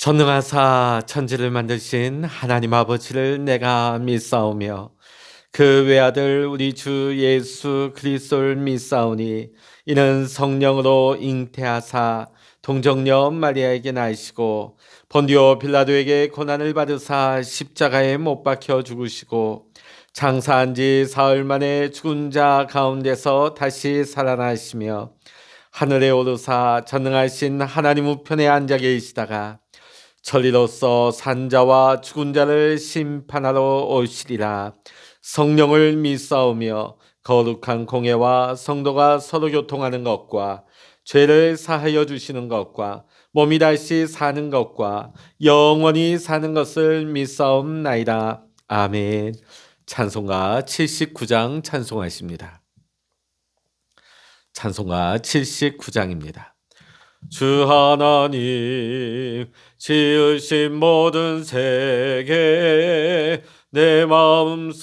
전능하사 천지를 만드신 하나님 아버지를 내가 믿사오며 그 외아들 우리 주 예수 그리스도를 믿사오니 이는 성령으로 잉태하사 동정녀 마리아에게 나시고 본디오 빌라도에게 고난을 받으사 십자가에 못 박혀 죽으시고 장사한 지 사흘 만에 죽은 자 가운데서 다시 살아나시며 하늘에 오르사 전능하신 하나님 우편에 앉아 계시다가 천리로서 산자와 죽은 자를 심판하러 오시리라. 성령을 믿사오며 거룩한 공예와 성도가 서로 교통하는 것과 죄를 사하여 주시는 것과 몸이 다시 사는 것과 영원히 사는 것을 믿사옵나이다. 아멘. 찬송가 79장 찬송하십니다. 찬송가 79장입니다. 주 하나님 지으신 모든 세계 내 마음속에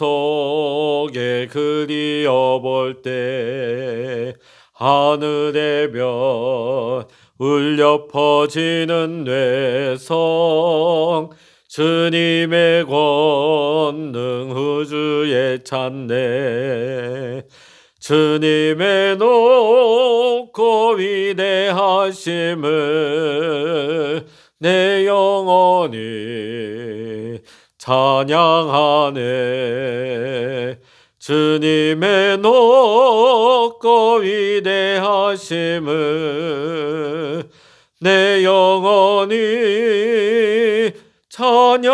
그리어볼 때 하늘의 별 울려 퍼지는 뇌성 주님의 권능 우주에 찬네 주님의 높고 위대하심을 내 영혼이 찬양하네 주님의 높고 위대하심을 내 영혼이 찬양하네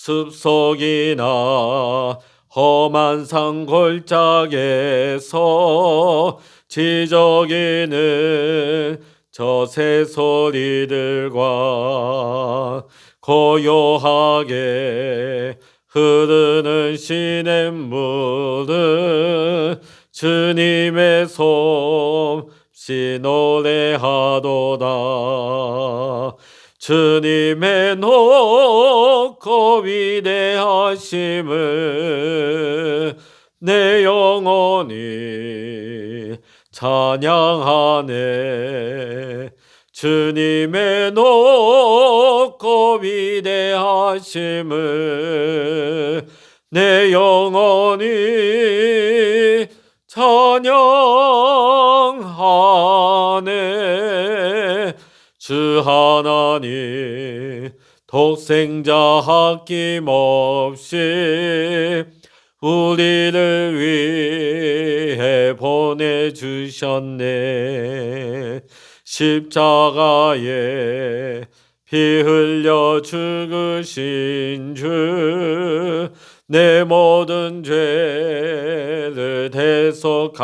숲속이나 험한 산 골짜기에서 지저귀는 저 새소리들과 고요하게 흐르는 시냇물은 주님의 솜씨 노래하도다 주님의 높고 위대하심을 내 영혼이 찬양하네 주님의 높고 위대하심을 내 영혼이 찬양하네 주 하나님 독생자 아낌없이 우리를 위해 보내주셨네 십자가에 피 흘려 죽으신 주 내 모든 죄를 대속하셨네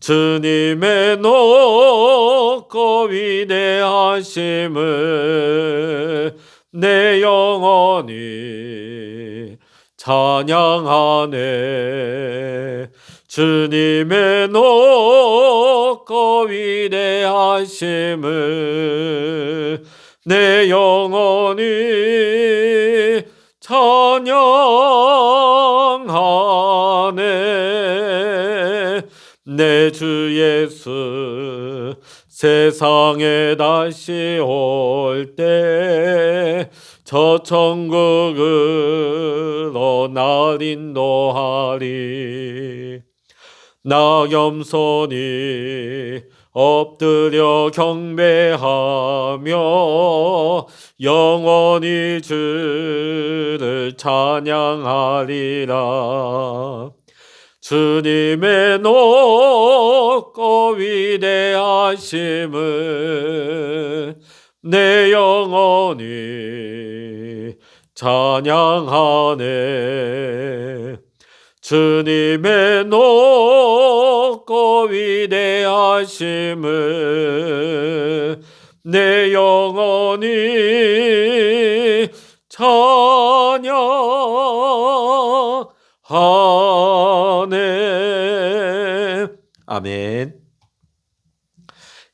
주님의 높고 위대하심을 내 영혼이 찬양하네 주님의 높고 위대하심을 내 영혼이 찬양하네 내 주 예수 세상에 다시 올 때 저 천국으로 날 인도하리 나 겸손히 엎드려 경배하며 영원히 주를 찬양하리라 주님의 높고 위대하심을 내 영혼이 찬양하네 주님의 높고 위대하심을 내 영혼이 찬양하네 아멘.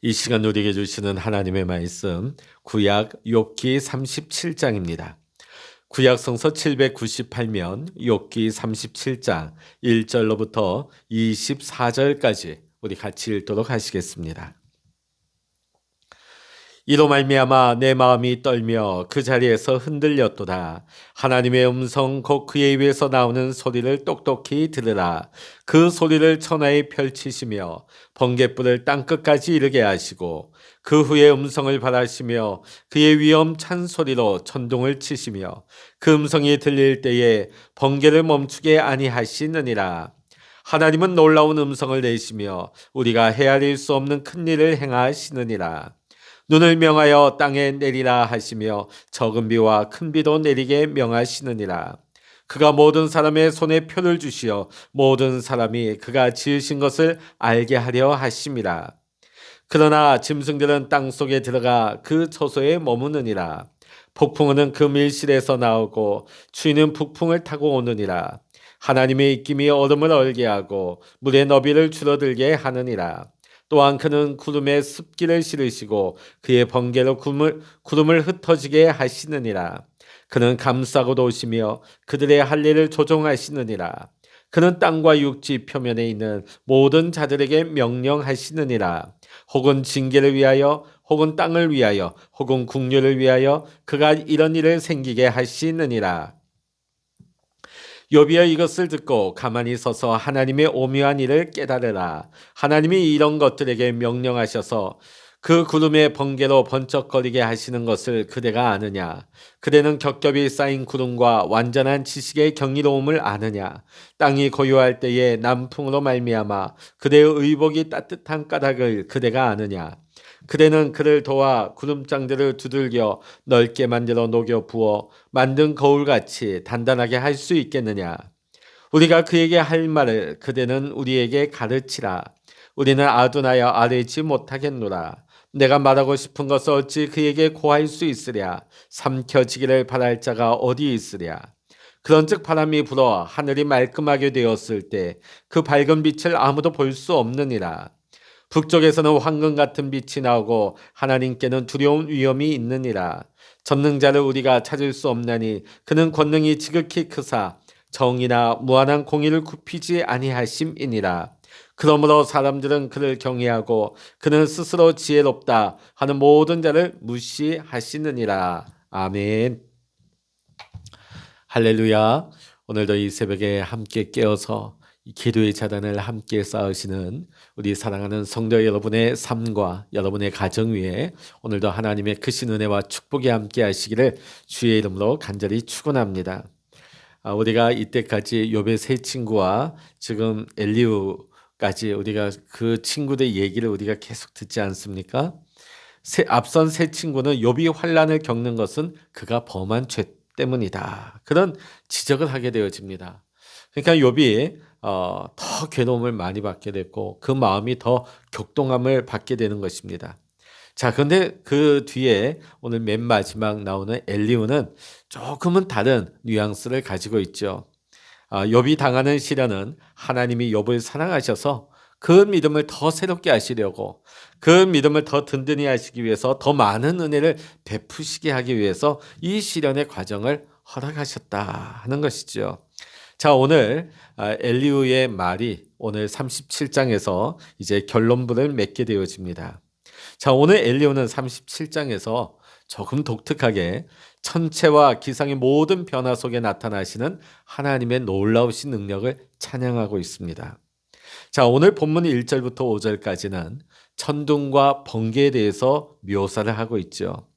이 시간 우리에게 주시는 하나님의 말씀 구약 욥기 37장입니다. 구약 성서 798면 욥기 37장 1절로부터 24절까지 우리 같이 읽도록 하시겠습니다. 이로 말미암아 내 마음이 떨며 그 자리에서 흔들렸도다. 하나님의 음성 곧 그의 입에서 나오는 소리를 똑똑히 들으라. 그 소리를 천하에 펼치시며 번갯불을 땅끝까지 이르게 하시고 그 후에 음성을 발하시며 그의 위엄찬 소리로 천둥을 치시며 그 음성이 들릴 때에 번개를 멈추게 아니하시느니라. 하나님은 놀라운 음성을 내시며 우리가 헤아릴 수 없는 큰 일을 행하시느니라. 눈을 명하여 땅에 내리라 하시며 적은 비와 큰 비도 내리게 명하시느니라. 그가 모든 사람의 손에 표를 주시어 모든 사람이 그가 지으신 것을 알게 하려 하심이라. 그러나 짐승들은 땅 속에 들어가 그 처소에 머무느니라. 폭풍은 그 밀실에서 나오고 추위는 북풍을 타고 오느니라. 하나님의 입김이 얼음을 얼게 하고 물의 너비를 줄어들게 하느니라. 또한 그는 구름에 습기를 실으시고 그의 번개로 구름을 흩어지게 하시느니라. 그는 감싸고 도시며 그들의 할 일을 조종하시느니라. 그는 땅과 육지 표면에 있는 모든 자들에게 명령하시느니라. 혹은 징계를 위하여 혹은 땅을 위하여 혹은 국류를 위하여 그가 이런 일을 생기게 하시느니라. 욥이여 이것을 듣고 가만히 서서 하나님의 오묘한 일을 깨달으라. 하나님이 이런 것들에게 명령하셔서 그 구름의 번개로 번쩍거리게 하시는 것을 그대가 아느냐? 그대는 겹겹이 쌓인 구름과 완전한 지식의 경이로움을 아느냐? 땅이 고요할 때에 남풍으로 말미암아 그대의 의복이 따뜻한 까닭을 그대가 아느냐? 그대는 그를 도와 구름장들을 두들겨 넓게 만들어 녹여 부어 만든 거울같이 단단하게 할 수 있겠느냐? 우리가 그에게 할 말을 그대는 우리에게 가르치라. 우리는 아둔하여 아뢰지 못하겠노라. 내가 말하고 싶은 것을 어찌 그에게 고할 수 있으랴? 삼켜지기를 바랄 자가 어디 있으랴? 그런즉 바람이 불어 하늘이 말끔하게 되었을 때 그 밝은 빛을 아무도 볼 수 없느니라. 북쪽에서는 황금 같은 빛이 나오고 하나님께는 두려운 위엄이 있느니라. 전능자를 우리가 찾을 수 없나니 그는 권능이 지극히 크사 정의나 무한한 공의를 굽히지 아니하심이니라. 그러므로 사람들은 그를 경외하고 그는 스스로 지혜롭다 하는 모든 자를 무시하시느니라. 아멘. 할렐루야. 오늘도 이 새벽에 함께 깨어서 이 기도의 자단을 함께 쌓으시는 우리 사랑하는 성도 여러분의 삶과 여러분의 가정 위에 오늘도 하나님의 크신 은혜와 축복이 함께 하시기를 주의 이름으로 간절히 축원합니다. 우리가 이때까지 욥의 세 친구와 지금 엘리후까지 우리가 그 친구들의 얘기를 우리가 계속 듣지 않습니까? 앞선 세 친구는 욥이 환난을 겪는 것은 그가 범한 죄 때문이다. 그런 지적을 하게 되어집니다. 그러니까 욥이 더 괴로움을 많이 받게 됐고 그 마음이 더 격동함을 받게 되는 것입니다. 자, 그런데 그 뒤에 오늘 맨 마지막 나오는 엘리후는 조금은 다른 뉘앙스를 가지고 있죠. 욥이 당하는 시련은 하나님이 욥을 사랑하셔서 그 믿음을 더 새롭게 하시려고 그 믿음을 더 든든히 하시기 위해서 더 많은 은혜를 베푸시게 하기 위해서 이 시련의 과정을 허락하셨다 하는 것이죠. 자, 오늘 엘리후의 말이 오늘 37장에서 이제 결론부를 맺게 되어집니다. 자, 오늘 엘리후는 37장에서 조금 독특하게 천체와 기상의 모든 변화 속에 나타나시는 하나님의 놀라우신 능력을 찬양하고 있습니다. 자, 오늘 본문 1절부터 5절까지는 천둥과 번개에 대해서 묘사를 하고 있죠.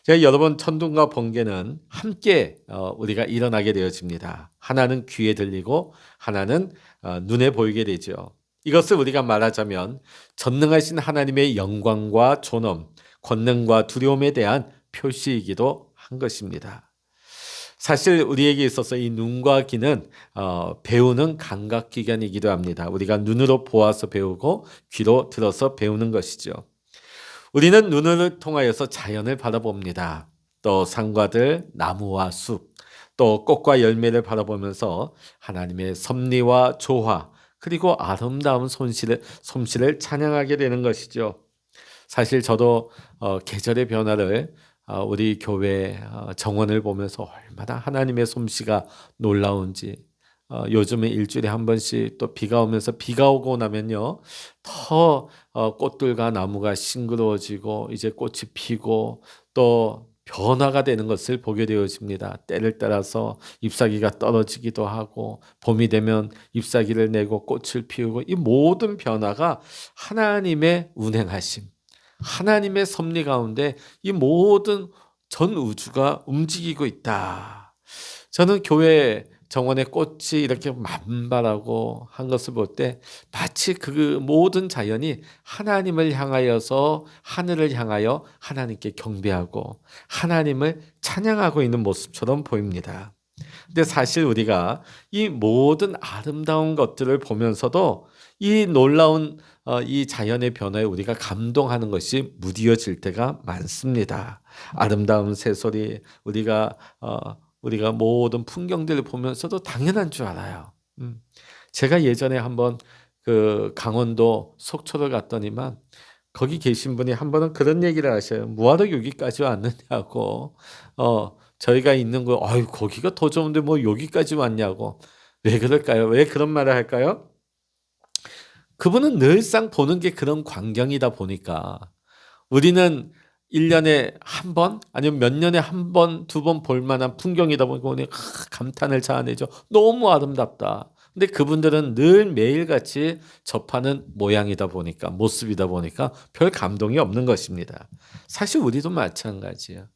자, 여러분, 천둥과 번개는 함께 우리가 일어나게 되어집니다. 하나는 귀에 들리고 하나는 눈에 보이게 되죠. 이것을 우리가 말하자면 전능하신 하나님의 영광과 존엄, 권능과 두려움에 대한 표시이기도 한 것입니다. 사실 우리에게 있어서 이 눈과 귀는 배우는 감각기관이기도 합니다. 우리가 눈으로 보아서 배우고 귀로 들어서 배우는 것이죠. 우리는 눈을 통하여서 자연을 바라봅니다. 또 산과들, 나무와 숲, 또 꽃과 열매를 바라보면서 하나님의 섭리와 조화, 그리고 아름다운 솜씨를 찬양하게 되는 것이죠. 사실 저도 계절의 변화를 우리 교회 정원을 보면서 얼마나 하나님의 솜씨가 놀라운지 요즘에 일주일에 한 번씩 또 비가 오면서 비가 오고 나면요. 더 꽃들과 나무가 싱그러워지고 이제 꽃이 피고 또 변화가 되는 것을 보게 되어집니다. 때를 따라서 잎사귀가 떨어지기도 하고 봄이 되면 잎사귀를 내고 꽃을 피우고 이 모든 변화가 하나님의 운행하심, 하나님의 섭리 가운데 이 모든 전 우주가 움직이고 있다. 저는 교회 정원에 꽃이 이렇게 만발하고 한 것을 볼 때 마치 그 모든 자연이 하나님을 향하여서 하늘을 향하여 하나님께 경배하고 하나님을 찬양하고 있는 모습처럼 보입니다. 근데 사실 우리가 이 모든 아름다운 것들을 보면서도 이 놀라운 이 자연의 변화에 우리가 감동하는 것이 무디어질 때가 많습니다. 아름다운 새소리, 우리가 모든 풍경들을 보면서도 당연한 줄 알아요. 제가 예전에 한번 그 강원도 속초를 갔더니만 거기 계신 분이 한 번은 그런 얘기를 하셔요. 뭐하러 여기까지 왔느냐고. 저희가 있는 거, 아유, 거기가 더 좋은데 뭐 여기까지 왔냐고. 왜 그럴까요? 왜 그런 말을 할까요? 그분은 늘상 보는 게 그런 광경이다 보니까 우리는 1년에 한 번, 아니면 몇 년에 한 번, 두 번 볼 만한 풍경이다 보니까 우리 감탄을 자아내죠. 너무 아름답다. 근데 그분들은 늘 매일같이 접하는 모양이다 보니까, 모습이다 보니까 별 감동이 없는 것입니다. 사실 우리도 마찬가지예요.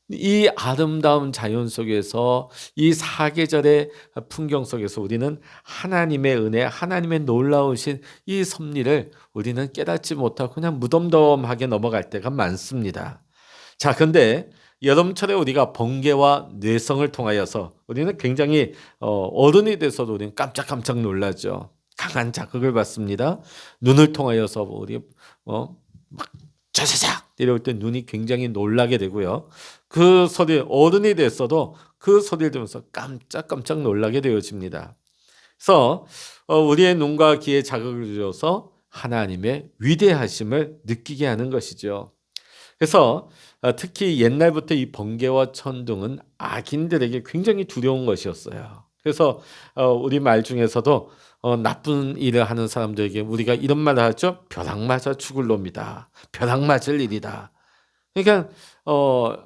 이 아름다운 자연 속에서 이 사계절의 풍경 속에서 우리는 하나님의 은혜, 하나님의 놀라우신 이 섭리를 우리는 깨닫지 못하고 그냥 무덤덤하게 넘어갈 때가 많습니다. 자, 근데 여름철에 우리가 번개와 뇌성을 통하여서 우리는 굉장히 어른이 돼서도 우리는 깜짝깜짝 놀라죠. 강한 자극을 받습니다. 눈을 통하여서 우리 막 자자작 내려올 때 눈이 굉장히 놀라게 되고요. 그 소리 어른이 됐어도 그 소리를 들으면서 깜짝깜짝 놀라게 되어집니다. 그래서 우리의 눈과 귀에 자극을 줘서 하나님의 위대하심을 느끼게 하는 것이죠. 그래서 특히 옛날부터 이 번개와 천둥은 악인들에게 굉장히 두려운 것이었어요. 그래서 우리 말 중에서도 나쁜 일을 하는 사람들에게 우리가 이런 말을 하죠. 벼락 맞아 죽을 놈이다. 벼락 맞을 일이다. 그러니까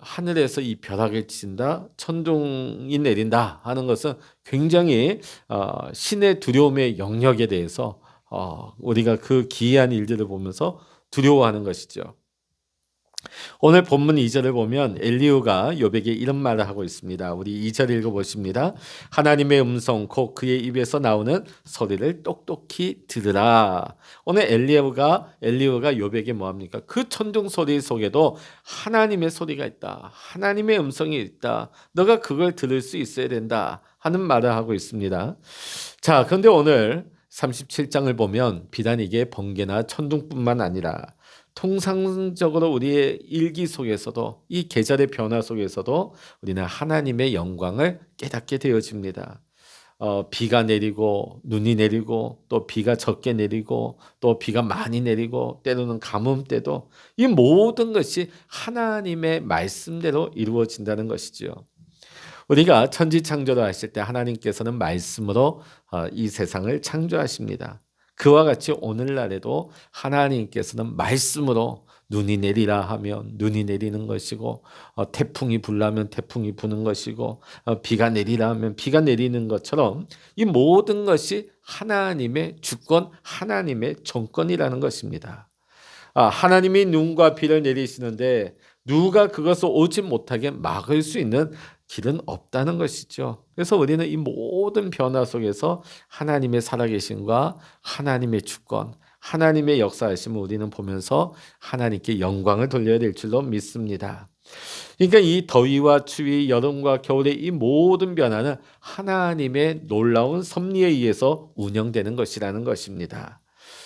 하늘에서 이 벼락을 친다, 천둥이 내린다 하는 것은 굉장히 신의 두려움의 영역에 대해서 우리가 그 기이한 일들을 보면서 두려워하는 것이죠. 오늘 본문 2절을 보면 엘리후가 욥에게 이런 말을 하고 있습니다. 우리 2절 읽어보십니다. 하나님의 음성 곧 그의 입에서 나오는 소리를 똑똑히 들으라. 오늘 엘리후가 욥에게 뭐합니까? 그 천둥 소리 속에도 하나님의 소리가 있다. 하나님의 음성이 있다. 너가 그걸 들을 수 있어야 된다 하는 말을 하고 있습니다. 자, 그런데 오늘 37장을 보면 비단 이게 번개나 천둥뿐만 아니라 통상적으로 우리의 일기 속에서도 이 계절의 변화 속에서도 우리는 하나님의 영광을 깨닫게 되어집니다. 비가 내리고 눈이 내리고 또 비가 적게 내리고 또 비가 많이 내리고 때로는 가뭄 때도 이 모든 것이 하나님의 말씀대로 이루어진다는 것이지요. 우리가 천지창조를 하실 때 하나님께서는 말씀으로 이 세상을 창조하십니다. 그와 같이 오늘날에도 하나님께서는 말씀으로 눈이 내리라 하면 눈이 내리는 것이고 태풍이 불라면 태풍이 부는 것이고 비가 내리라 하면 비가 내리는 것처럼 이 모든 것이 하나님의 주권, 하나님의 정권이라는 것입니다. 하나님이 눈과 비를 내리시는데 누가 그것을 오지 못하게 막을 수 있는 길은 없다는 것이죠. 그래서 우리는 이 모든 변화 속에서 하나님의 살아계심과 하나님의 주권, 하나님의 역사하심을 우리는 보면서 하나님께 영광을 돌려야 될 줄로 믿습니다. 그러니까 이 더위와 추위, 여름과 겨울의 이 모든 변화는 하나님의 놀라운 섭리에 의해서 운영되는 것이라는 것입니다.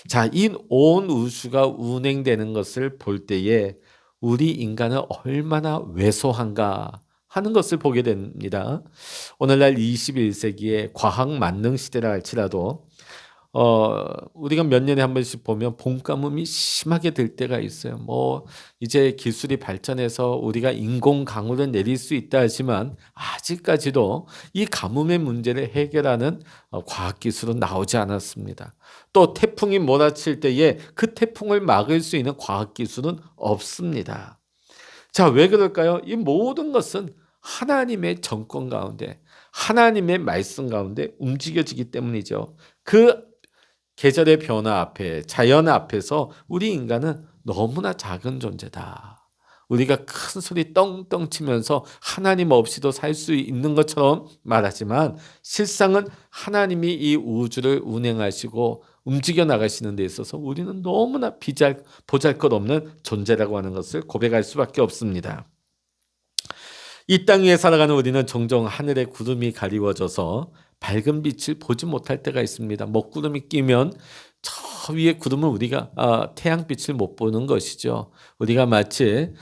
자, 이 온 우주가 운행되는 것을 볼 때에 우리 인간은 얼마나 왜소한가 하는 것을 보게 됩니다. 오늘날 21세기의 과학 만능 시대라 할지라도 우리가 몇 년에 한 번씩 보면 봄 가뭄이 심하게 될 때가 있어요. 이제 기술이 발전해서 우리가 인공 강우를 내릴 수 있다 하지만 아직까지도 이 가뭄의 문제를 해결하는 과학 기술은 나오지 않았습니다. 또 태풍이 몰아칠 때에 그 태풍을 막을 수 있는 과학 기술은 없습니다. 자, 왜 그럴까요? 이 모든 것은 하나님의 정권 가운데, 하나님의 말씀 가운데 움직여지기 때문이죠. 그 계절의 변화 앞에, 자연 앞에서 우리 인간은 너무나 작은 존재다. 우리가 큰 소리 떵떵 치면서 하나님 없이도 살 수 있는 것처럼 말하지만 실상은 하나님이 이 우주를 운행하시고 움직여 나가시는 데 있어서 우리는 너무나 보잘것없는 존재라고 하는 것을 고백할 수밖에 없습니다. 이 땅 위에 살아가는 우리는 종종 하늘에 구름이 가리워져서 밝은 빛을 보지 못할 때가 있습니다. 먹구름이 끼면 저 위에 구름은 우리가 태양빛을 못 보는 것이죠. 우리가 마치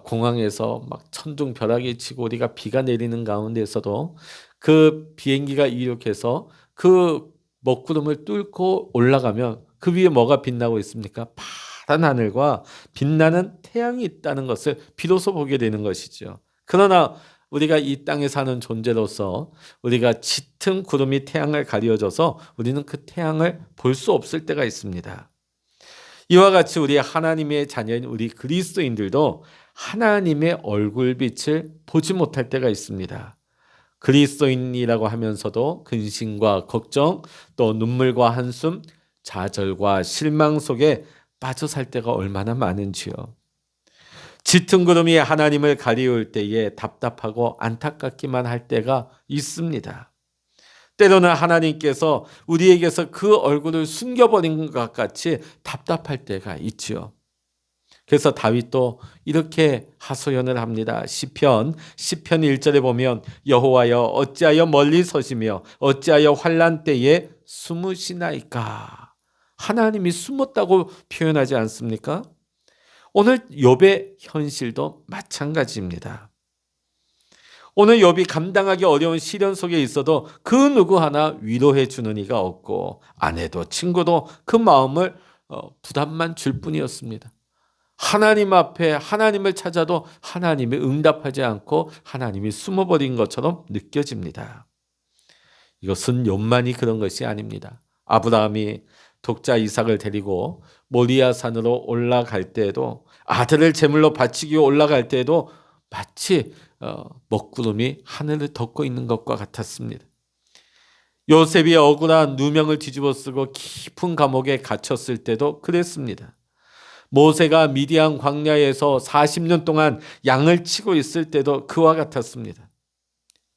공항에서 막 천둥벼락이 치고 우리가 비가 내리는 가운데서도 그 비행기가 이륙해서 그 먹구름을 뚫고 올라가면 그 위에 뭐가 빛나고 있습니까? 파란 하늘과 빛나는 태양이 있다는 것을 비로소 보게 되는 것이죠. 그러나 우리가 이 땅에 사는 존재로서 우리가 짙은 구름이 태양을 가리워줘서 우리는 그 태양을 볼 수 없을 때가 있습니다. 이와 같이 우리 하나님의 자녀인 우리 그리스도인들도 하나님의 얼굴빛을 보지 못할 때가 있습니다. 그리스도인이라고 하면서도 근심과 걱정, 또 눈물과 한숨, 좌절과 실망 속에 빠져 살 때가 얼마나 많은지요. 짙은 구름이 하나님을 가리울 때에 답답하고 안타깝기만 할 때가 있습니다. 때로는 하나님께서 우리에게서 그 얼굴을 숨겨버린 것 같이 답답할 때가 있지요. 그래서 다윗도 이렇게 하소연을 합니다. 시편 1절에 보면 여호와여 어찌하여 멀리 서시며 어찌하여 환난 때에 숨으시나이까. 하나님이 숨었다고 표현하지 않습니까? 오늘 욥의 현실도 마찬가지입니다. 오늘 욥이 감당하기 어려운 시련 속에 있어도 그 누구 하나 위로해 주는 이가 없고 아내도 친구도 그 마음을 부담만 줄 뿐이었습니다. 하나님 앞에 하나님을 찾아도 하나님이 응답하지 않고 하나님이 숨어버린 것처럼 느껴집니다. 이것은 욥만이 그런 것이 아닙니다. 아브라함이 독자 이삭을 데리고 모리아 산으로 올라갈 때에도 아들을 제물로 바치기 위해 올라갈 때에도 마치 먹구름이 하늘을 덮고 있는 것과 같았습니다. 요셉이 억울한 누명을 뒤집어 쓰고 깊은 감옥에 갇혔을 때도 그랬습니다. 모세가 미디안 광야에서 40년 동안 양을 치고 있을 때도 그와 같았습니다.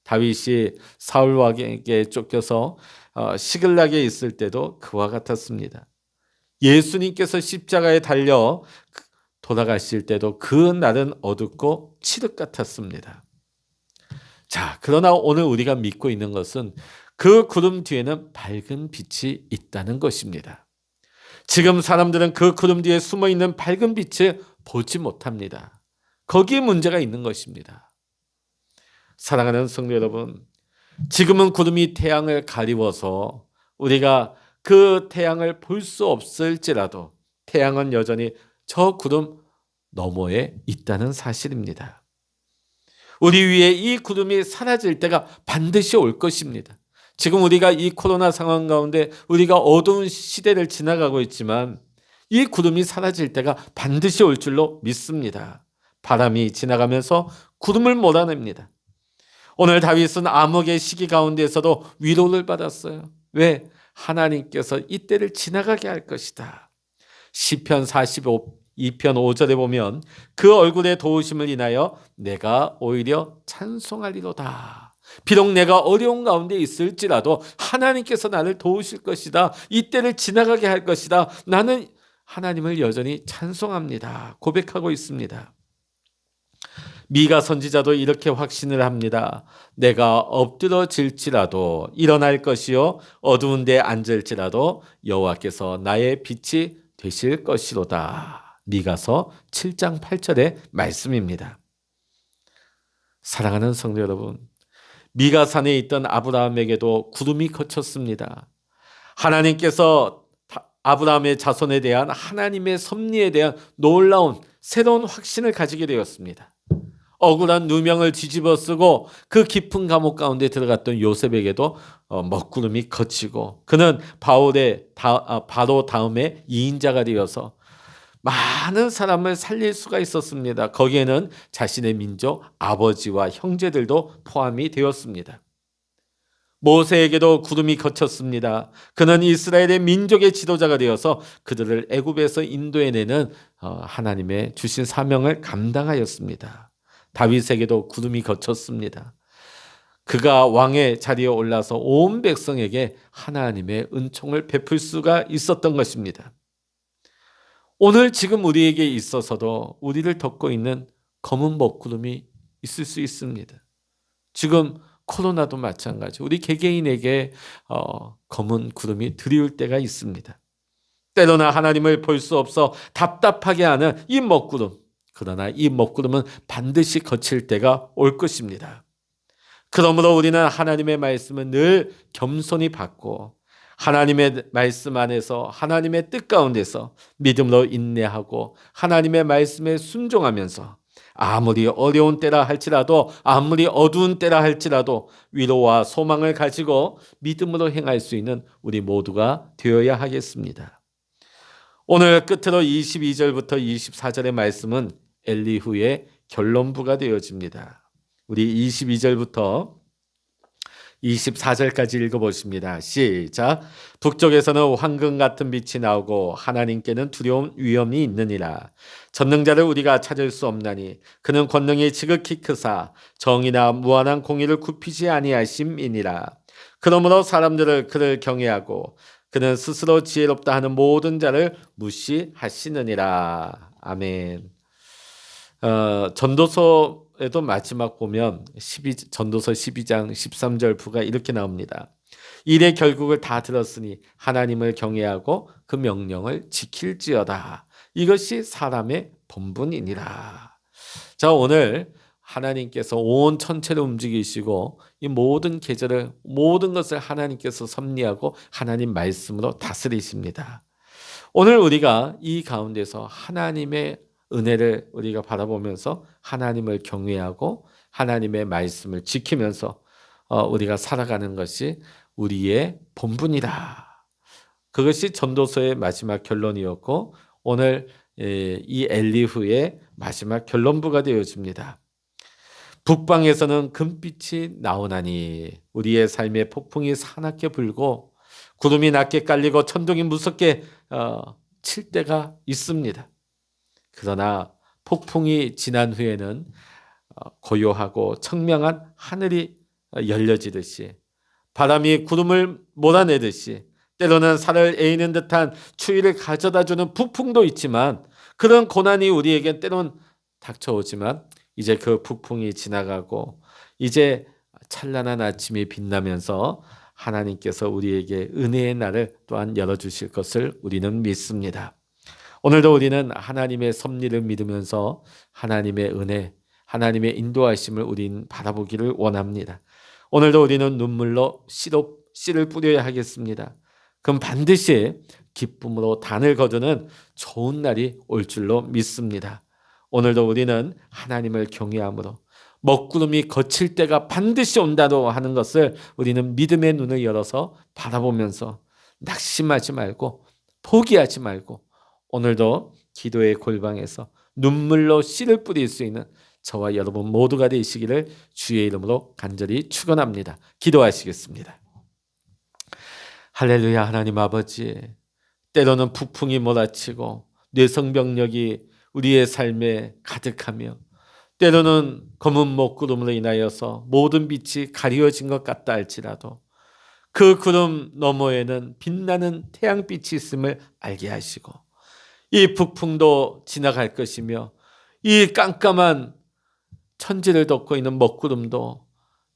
다윗이 사울 왕에게 쫓겨서 시글락에 있을 때도 그와 같았습니다. 예수님께서 십자가에 달려 돌아가실 때도 그 날은 어둡고 칠흑 같았습니다. 자, 그러나 오늘 우리가 믿고 있는 것은 그 구름 뒤에는 밝은 빛이 있다는 것입니다. 지금 사람들은 그 구름 뒤에 숨어 있는 밝은 빛을 보지 못합니다. 거기에 문제가 있는 것입니다. 사랑하는 성도 여러분, 지금은 구름이 태양을 가리워서 우리가 그 태양을 볼 수 없을지라도 태양은 여전히 저 구름 너머에 있다는 사실입니다. 우리 위에 이 구름이 사라질 때가 반드시 올 것입니다. 지금 우리가 이 코로나 상황 가운데 우리가 어두운 시대를 지나가고 있지만 이 구름이 사라질 때가 반드시 올 줄로 믿습니다. 바람이 지나가면서 구름을 몰아냅니다. 오늘 다윗은 암흑의 시기 가운데에서도 위로를 받았어요. 왜? 하나님께서 이때를 지나가게 할 것이다. 시편 42편 5절에 보면 그 얼굴의 도우심을 인하여 내가 오히려 찬송하리로다. 비록 내가 어려운 가운데 있을지라도 하나님께서 나를 도우실 것이다. 이때를 지나가게 할 것이다. 나는 하나님을 여전히 찬송합니다. 고백하고 있습니다. 미가 선지자도 이렇게 확신을 합니다. 내가 엎드러질지라도 일어날 것이요 어두운 데 앉을지라도 여호와께서 나의 빛이 되실 것이로다. 미가서 7장 8절의 말씀입니다. 사랑하는 성도 여러분, 미가산에 있던 아브라함에게도 구름이 걷혔습니다. 하나님께서 아브라함의 자손에 대한 하나님의 섭리에 대한 놀라운 새로운 확신을 가지게 되었습니다. 억울한 누명을 뒤집어 쓰고 그 깊은 감옥 가운데 들어갔던 요셉에게도 먹구름이 걷히고 그는 바로 다음에 2인자가 되어서 많은 사람을 살릴 수가 있었습니다. 거기에는 자신의 민족 아버지와 형제들도 포함이 되었습니다. 모세에게도 구름이 걷혔습니다. 그는 이스라엘의 민족의 지도자가 되어서 그들을 애굽에서 인도해내는 하나님의 주신 사명을 감당하였습니다. 다윗에게도 구름이 걷혔습니다. 그가 왕의 자리에 올라서 온 백성에게 하나님의 은총을 베풀 수가 있었던 것입니다. 오늘 지금 우리에게 있어서도 우리를 덮고 있는 검은 먹구름이 있을 수 있습니다. 지금 코로나도 마찬가지. 우리 개개인에게 검은 구름이 드리울 때가 있습니다. 때로나 하나님을 볼 수 없어 답답하게 하는 이 먹구름. 그러나 이 먹구름은 반드시 거칠 때가 올 것입니다. 그러므로 우리는 하나님의 말씀은 늘 겸손히 받고 하나님의 말씀 안에서 하나님의 뜻 가운데서 믿음으로 인내하고 하나님의 말씀에 순종하면서 아무리 어려운 때라 할지라도 아무리 어두운 때라 할지라도 위로와 소망을 가지고 믿음으로 행할 수 있는 우리 모두가 되어야 하겠습니다. 오늘 끝으로 22절부터 24절의 말씀은 엘리후의 결론부가 되어집니다. 우리 22절부터 24절까지 읽어보십니다. 시작. 북쪽에서는 황금 같은 빛이 나오고 하나님께는 두려운 위엄이 있느니라. 전능자를 우리가 찾을 수 없나니 그는 권능이 지극히 크사 정의나 무한한 공의를 굽히지 아니하심이니라. 그러므로 사람들을 그를 경외하고 그는 스스로 지혜롭다 하는 모든 자를 무시하시느니라. 아멘. 전도서에도 마지막 보면 전도서 12장 13절 부가 이렇게 나옵니다. 일의 결국을 다 들었으니 하나님을 경외하고 그 명령을 지킬지어다. 이것이 사람의 본분이니라. 자, 오늘 하나님께서 온 천체를 움직이시고 이 모든 계절을 모든 것을 하나님께서 섭리하고 하나님 말씀으로 다스리십니다. 오늘 우리가 이 가운데서 하나님의 은혜를 우리가 바라보면서 하나님을 경외하고 하나님의 말씀을 지키면서 우리가 살아가는 것이 우리의 본분이다. 그것이 전도서의 마지막 결론이었고 오늘 이 엘리후의 마지막 결론부가 되어집니다. 북방에서는 금빛이 나오나니 우리의 삶의 폭풍이 사납게 불고 구름이 낮게 깔리고 천둥이 무섭게 칠 때가 있습니다. 그러나 폭풍이 지난 후에는 고요하고 청명한 하늘이 열려지듯이 바람이 구름을 몰아내듯이 때로는 살을 에이는 듯한 추위를 가져다주는 북풍도 있지만 그런 고난이 우리에게 때론 닥쳐오지만 이제 그 북풍이 지나가고 이제 찬란한 아침이 빛나면서 하나님께서 우리에게 은혜의 날을 또한 열어주실 것을 우리는 믿습니다. 오늘도 우리는 하나님의 섭리를 믿으면서 하나님의 은혜, 하나님의 인도하심을 우린 바라보기를 원합니다. 오늘도 우리는 눈물로 씨를 뿌려야 하겠습니다. 그럼 반드시 기쁨으로 단을 거두는 좋은 날이 올 줄로 믿습니다. 오늘도 우리는 하나님을 경외함으로 먹구름이 거칠 때가 반드시 온다고 하는 것을 우리는 믿음의 눈을 열어서 바라보면서 낙심하지 말고 포기하지 말고 오늘도 기도의 골방에서 눈물로 씨를 뿌릴 수 있는 저와 여러분 모두가 되시기를 주의 이름으로 간절히 축원합니다. 기도하시겠습니다. 할렐루야. 하나님 아버지, 때로는 북풍이 몰아치고 뇌성병력이 우리의 삶에 가득하며 때로는 검은 먹구름으로 인하여서 모든 빛이 가리워진 것 같다 할지라도 그 구름 너머에는 빛나는 태양빛이 있음을 알게 하시고 이 북풍도 지나갈 것이며 이 깜깜한 천지를 덮고 있는 먹구름도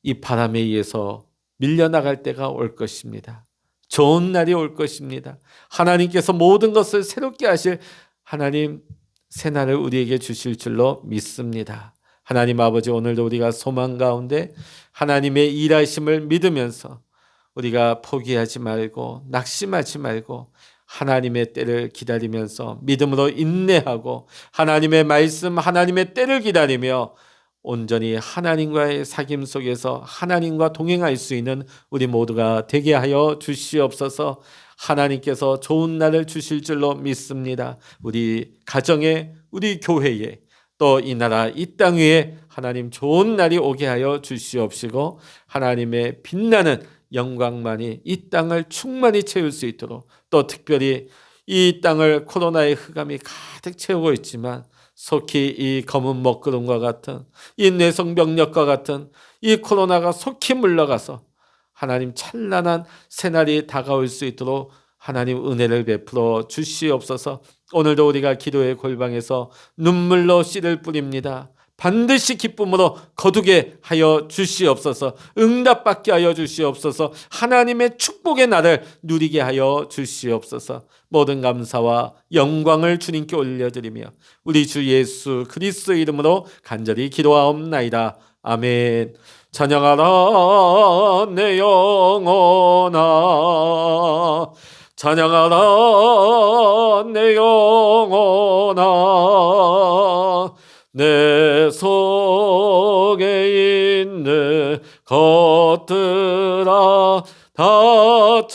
이 바람에 의해서 밀려나갈 때가 올 것입니다. 좋은 날이 올 것입니다. 하나님께서 모든 것을 새롭게 하실 하나님 새날을 우리에게 주실 줄로 믿습니다. 하나님 아버지, 오늘도 우리가 소망 가운데 하나님의 일하심을 믿으면서 우리가 포기하지 말고 낙심하지 말고 하나님의 때를 기다리면서 믿음으로 인내하고 하나님의 말씀, 하나님의 때를 기다리며 온전히 하나님과의 사귐 속에서 하나님과 동행할 수 있는 우리 모두가 되게 하여 주시옵소서. 하나님께서 좋은 날을 주실 줄로 믿습니다. 우리 가정에, 우리 교회에, 또 이 나라 이 땅 위에 하나님 좋은 날이 오게 하여 주시옵시고 하나님의 빛나는 영광만이 이 땅을 충만히 채울 수 있도록, 또 특별히 이 땅을 코로나의 흑암이 가득 채우고 있지만 속히 이 검은 먹구름과 같은 이 뇌성병력과 같은 이 코로나가 속히 물러가서 하나님 찬란한 새날이 다가올 수 있도록 하나님 은혜를 베풀어 주시옵소서. 오늘도 우리가 기도의 골방에서 눈물로 씨를 뿌립니다. 반드시 기쁨으로 거두게 하여 주시옵소서. 응답받게 하여 주시옵소서. 하나님의 축복의 날을 누리게 하여 주시옵소서. 모든 감사와 영광을 주님께 올려드리며 우리 주 예수 그리스도의 이름으로 간절히 기도하옵나이다. 아멘. 찬양하라 내 영혼아, 찬양하라 내 영혼아, 내 속에 있는 것들아 다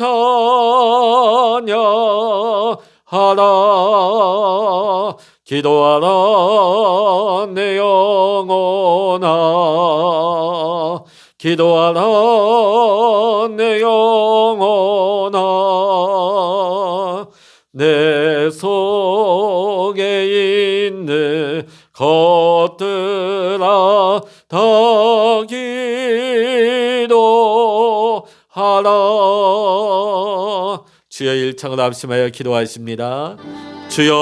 찬양하라. 기도하라 내 영혼아, 기도하라 내 영혼아, 내 속에 있는 것들아 다 기도하라. 주여 일창을 합심하여 기도하십니다. 주여